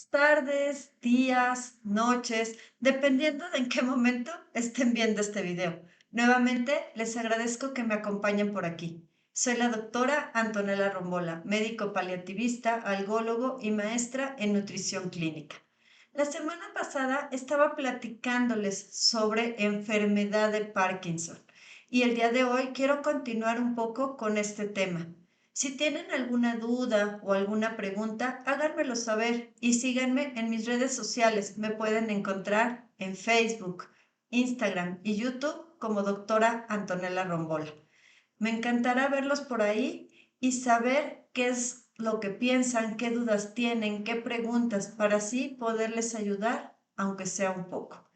tardes, días, noches, dependiendo de en qué momento estén viendo este video. Nuevamente, les agradezco que me acompañen por aquí. Soy la doctora Antonella Rombola, médico paliativista, algólogo y maestra en nutrición clínica. La semana pasada estaba platicándoles sobre enfermedad de Parkinson y el día de hoy quiero continuar un poco con este tema. Si tienen alguna duda o alguna pregunta, háganmelo saber y síganme en mis redes sociales. Me pueden encontrar en Facebook, Instagram y YouTube como doctora Antonella Rombola. Me encantará verlos por ahí y saber qué es lo que piensan, qué dudas tienen, qué preguntas, para así poderles ayudar, aunque sea un poco.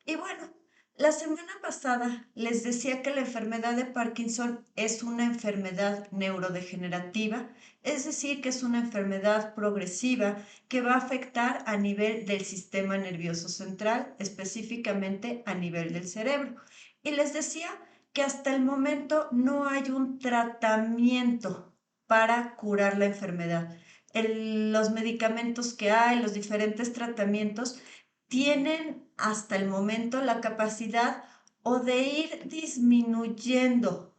Y bueno, la semana pasada les decía que la enfermedad de Parkinson es una enfermedad neurodegenerativa, es decir, que es una enfermedad progresiva que va a afectar a nivel del sistema nervioso central, específicamente a nivel del cerebro. Y les decía que hasta el momento no hay un tratamiento para curar la enfermedad. Los medicamentos que hay, los diferentes tratamientos, tienen hasta el momento la capacidad o de ir disminuyendo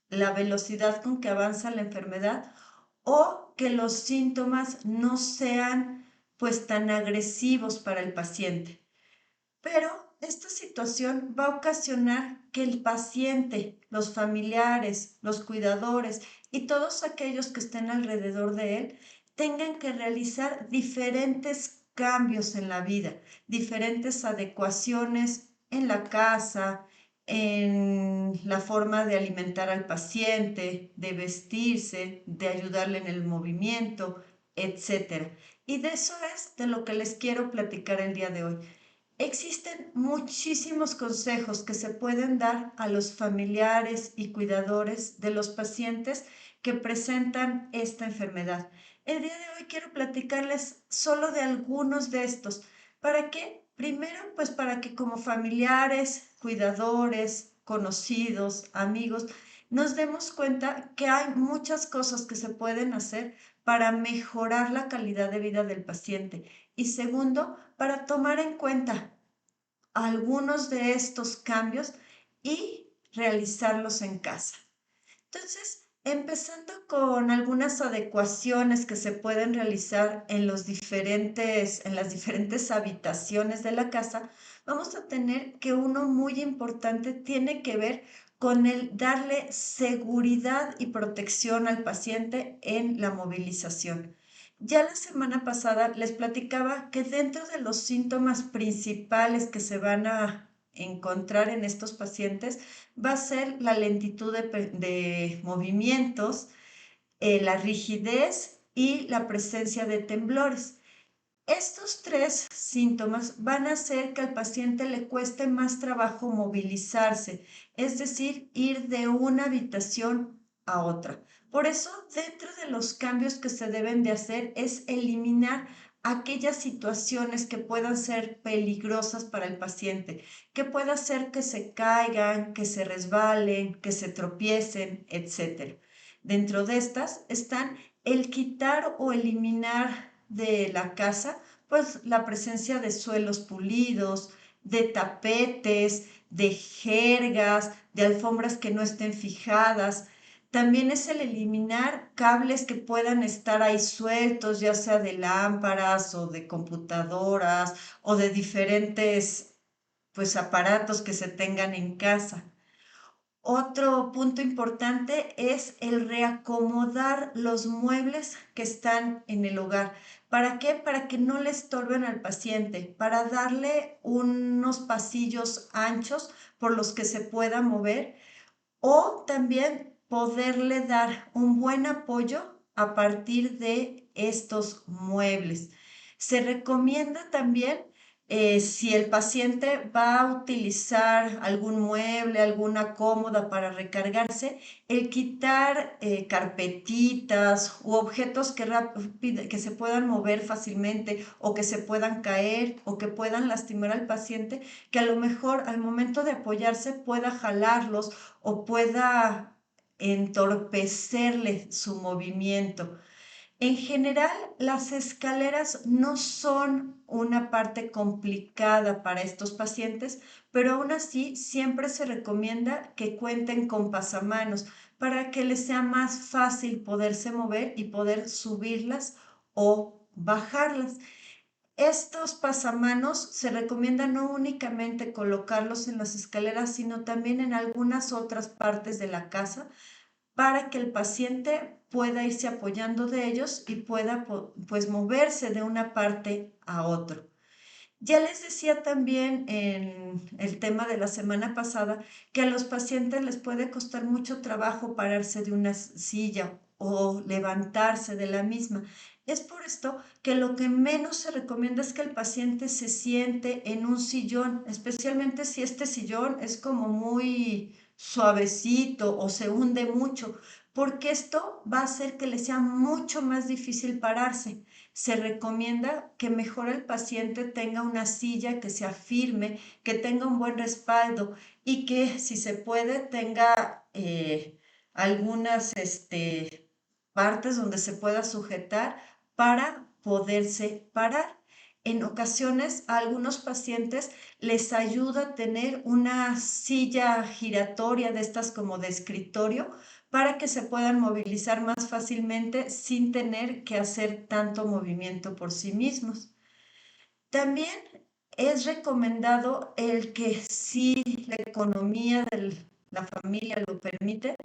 la velocidad con que avanza la enfermedad o que los síntomas no sean pues tan agresivos para el paciente. Pero esta situación va a ocasionar que el paciente, los familiares, los cuidadores y todos aquellos que estén alrededor de él tengan que realizar diferentes cambios en la vida, diferentes adecuaciones en la casa, en la forma de alimentar al paciente, de vestirse, de ayudarle en el movimiento, etcétera. Y de eso es de lo que les quiero platicar el día de hoy. Existen muchísimos consejos que se pueden dar a los familiares y cuidadores de los pacientes que presentan esta enfermedad. El día de hoy quiero platicarles solo de algunos de estos. ¿Para qué? Primero, pues para que como familiares, cuidadores, conocidos, amigos, nos demos cuenta que hay muchas cosas que se pueden hacer para mejorar la calidad de vida del paciente. Y segundo, para tomar en cuenta algunos de estos cambios y realizarlos en casa. Entonces, empezando con algunas adecuaciones que se pueden realizar en en las diferentes habitaciones de la casa, vamos a tener que uno muy importante tiene que ver con el darle seguridad y protección al paciente en la movilización. Ya la semana pasada les platicaba que dentro de los síntomas principales que se van a encontrar en estos pacientes va a ser la lentitud de movimientos, la rigidez y la presencia de temblores. Estos tres síntomas van a hacer que al paciente le cueste más trabajo movilizarse, es decir, ir de una habitación a otra. Por eso, dentro de los cambios que se deben de hacer es eliminar aquellas situaciones que puedan ser peligrosas para el paciente, que pueda hacer que se caigan, que se resbalen, que se tropiecen, etc. Dentro de estas están el quitar o eliminar de la casa, pues la presencia de suelos pulidos, de tapetes, de jergas, de alfombras que no estén fijadas. También es el eliminar cables que puedan estar ahí sueltos, ya sea de lámparas o de computadoras o de diferentes pues aparatos que se tengan en casa. Otro punto importante es el reacomodar los muebles que están en el hogar. ¿Para qué? Para que no le estorben al paciente, para darle unos pasillos anchos por los que se pueda mover o también poderle dar un buen apoyo a partir de estos muebles. Se recomienda también si el paciente va a utilizar algún mueble, alguna cómoda para recargarse, el quitar carpetitas u objetos que se puedan mover fácilmente o que se puedan caer o que puedan lastimar al paciente, que a lo mejor al momento de apoyarse pueda jalarlos o pueda entorpecerle su movimiento. En general, las escaleras no son una parte complicada para estos pacientes, pero aún así siempre se recomienda que cuenten con pasamanos para que les sea más fácil poderse mover y poder subirlas o bajarlas. Estos pasamanos se recomienda no únicamente colocarlos en las escaleras, sino también en algunas otras partes de la casa para que el paciente pueda irse apoyando de ellos y pueda pues moverse de una parte a otro. Ya les decía también en el tema de la semana pasada que a los pacientes les puede costar mucho trabajo pararse de una silla o levantarse de la misma. Es por esto que lo que menos se recomienda es que el paciente se siente en un sillón, especialmente si este sillón es como muy suavecito o se hunde mucho, porque esto va a hacer que le sea mucho más difícil pararse. Se recomienda que mejor el paciente tenga una silla que sea firme, que tenga un buen respaldo y que si se puede tenga algunas partes donde se pueda sujetar para poderse parar. En ocasiones a algunos pacientes les ayuda a tener una silla giratoria de estas como de escritorio para que se puedan movilizar más fácilmente sin tener que hacer tanto movimiento por sí mismos. También es recomendado el que si la economía de la familia lo permite,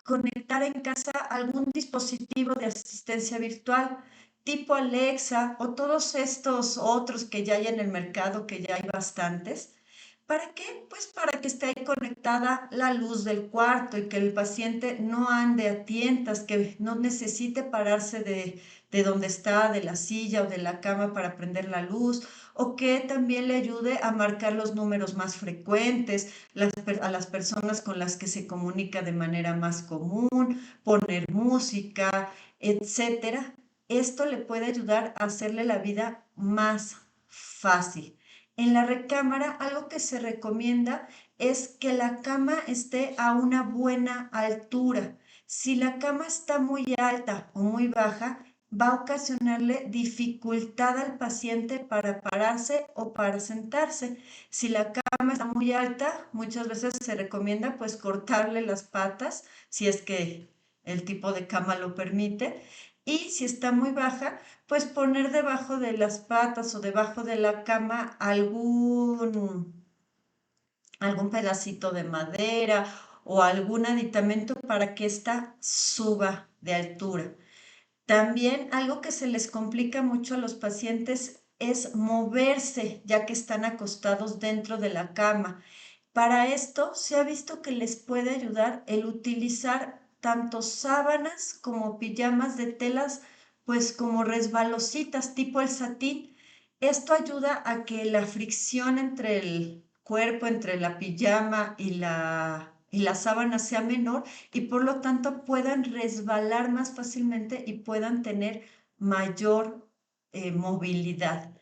conectar en casa algún dispositivo de asistencia virtual tipo Alexa o todos estos otros que ya hay en el mercado, que ya hay bastantes. ¿Para qué? Pues para que esté ahí conectada la luz del cuarto y que el paciente no ande a tientas, que no necesite pararse de donde está, de la silla o de la cama para prender la luz, o que también le ayude a marcar los números más frecuentes, a las personas con las que se comunica de manera más común, poner música, etcétera. Esto le puede ayudar a hacerle la vida más fácil. En la recámara, algo que se recomienda es que la cama esté a una buena altura. Si la cama está muy alta o muy baja, va a ocasionarle dificultad al paciente para pararse o para sentarse. Si la cama está muy alta, muchas veces se recomienda pues cortarle las patas, si es que el tipo de cama lo permite. Y si está muy baja, pues poner debajo de las patas o debajo de la cama algún pedacito de madera o algún aditamento para que ésta suba de altura. También algo que se les complica mucho a los pacientes es moverse ya que están acostados dentro de la cama. Para esto se ha visto que les puede ayudar el utilizar tanto sábanas como pijamas de telas, pues como resbalositas tipo el satín. Esto ayuda a que la fricción entre el cuerpo, entre la pijama y la sábana sea menor y por lo tanto puedan resbalar más fácilmente y puedan tener mayor movilidad.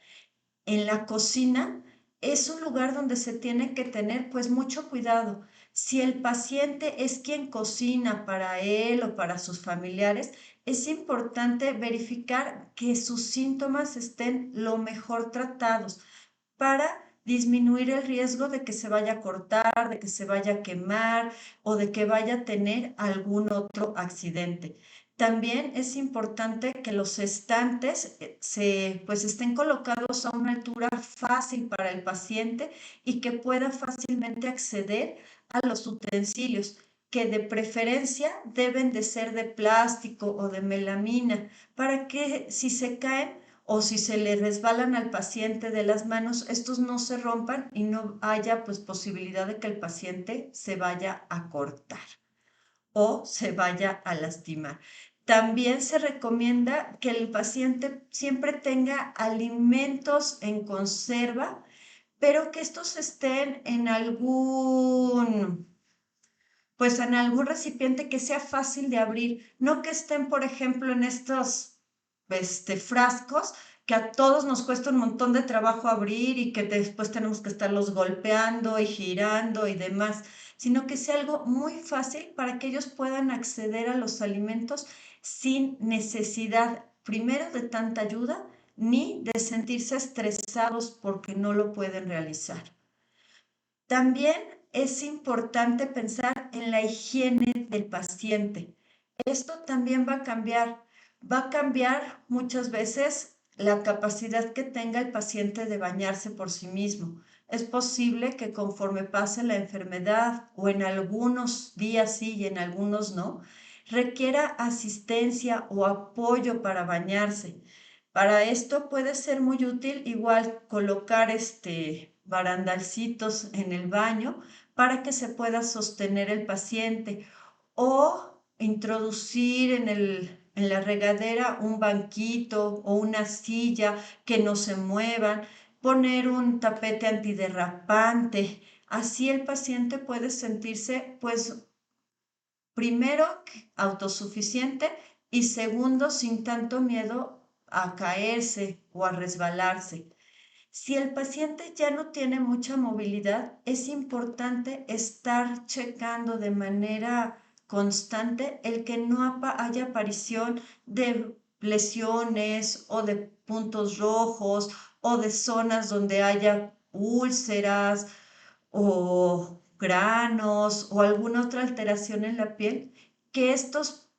En la cocina es un lugar donde se tiene que tener pues mucho cuidado. Si el paciente es quien cocina para él o para sus familiares, es importante verificar que sus síntomas estén lo mejor tratados para disminuir el riesgo de que se vaya a cortar, de que se vaya a quemar o de que vaya a tener algún otro accidente. También es importante que los estantes pues estén colocados a una altura fácil para el paciente y que pueda fácilmente acceder a los utensilios, que de preferencia deben de ser de plástico o de melamina, para que si se caen o si se le resbalan al paciente de las manos, estos no se rompan y no haya pues posibilidad de que el paciente se vaya a cortar o se vaya a lastimar. También se recomienda que el paciente siempre tenga alimentos en conserva, pero que estos estén pues en algún recipiente que sea fácil de abrir, no que estén, por ejemplo, en estos frascos que a todos nos cuesta un montón de trabajo abrir y que después tenemos que estarlos golpeando y girando y demás, sino que sea algo muy fácil para que ellos puedan acceder a los alimentos sin necesidad primero de tanta ayuda, ni de sentirse estresados porque no lo pueden realizar. También es importante pensar en la higiene del paciente. Esto también va a cambiar muchas veces la capacidad que tenga el paciente de bañarse por sí mismo. Es posible que conforme pase la enfermedad o en algunos días sí y en algunos no, requiera asistencia o apoyo para bañarse. Para esto puede ser muy útil igual colocar barandalcitos en el baño para que se pueda sostener el paciente o introducir en la regadera un banquito o una silla que no se muevan, poner un tapete antiderrapante. Así el paciente puede sentirse, pues, primero, autosuficiente y segundo, sin tanto miedo a caerse o a resbalarse. Si el paciente ya no tiene mucha movilidad, es importante estar checando de manera constante el que no haya aparición de lesiones o de puntos rojos o de zonas donde haya úlceras o granos o alguna otra alteración en la piel, que estos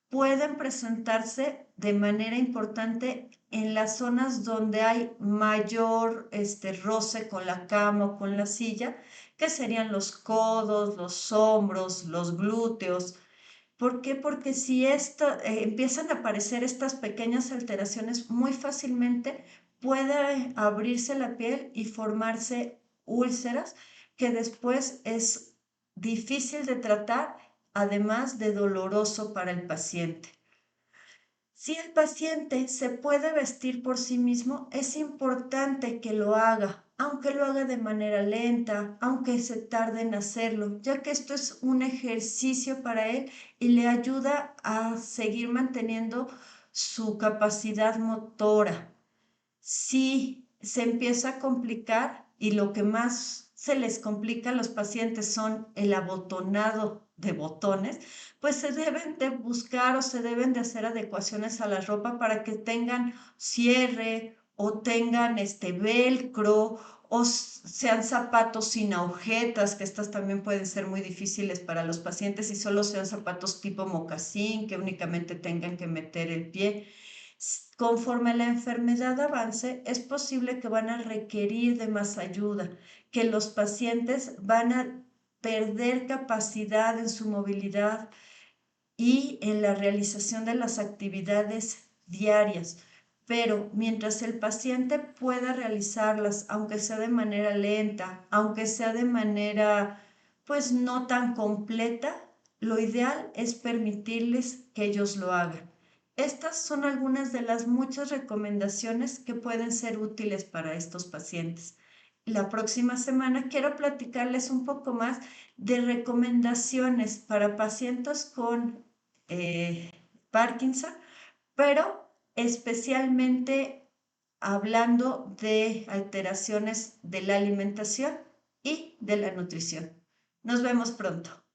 pueden presentarse de manera importante en las zonas donde hay mayor roce con la cama o con la silla, que serían los codos, los hombros, los glúteos. ¿Por qué? Porque si empiezan a aparecer estas pequeñas alteraciones, muy fácilmente puede abrirse la piel y formarse úlceras que después es difícil de tratar, además de doloroso para el paciente. Si el paciente se puede vestir por sí mismo, es importante que lo haga, aunque lo haga de manera lenta, aunque se tarde en hacerlo, ya que esto es un ejercicio para él y le ayuda a seguir manteniendo su capacidad motora. Si se empieza a complicar y lo que más se les complica a los pacientes son el abotonado de botones, pues se deben de buscar o se deben de hacer adecuaciones a la ropa para que tengan cierre o tengan velcro o sean zapatos sin agujetas, que estas también pueden ser muy difíciles para los pacientes y solo sean zapatos tipo mocasín, que únicamente tengan que meter el pie. Conforme la enfermedad avance, es posible que van a requerir de más ayuda, que los pacientes van a perder capacidad en su movilidad y en la realización de las actividades diarias. Pero mientras el paciente pueda realizarlas, aunque sea de manera lenta, aunque sea de manera pues no tan completa, lo ideal es permitirles que ellos lo hagan. Estas son algunas de las muchas recomendaciones que pueden ser útiles para estos pacientes. La próxima semana quiero platicarles un poco más de recomendaciones para pacientes con Parkinson, pero especialmente hablando de alteraciones de la alimentación y de la nutrición. Nos vemos pronto.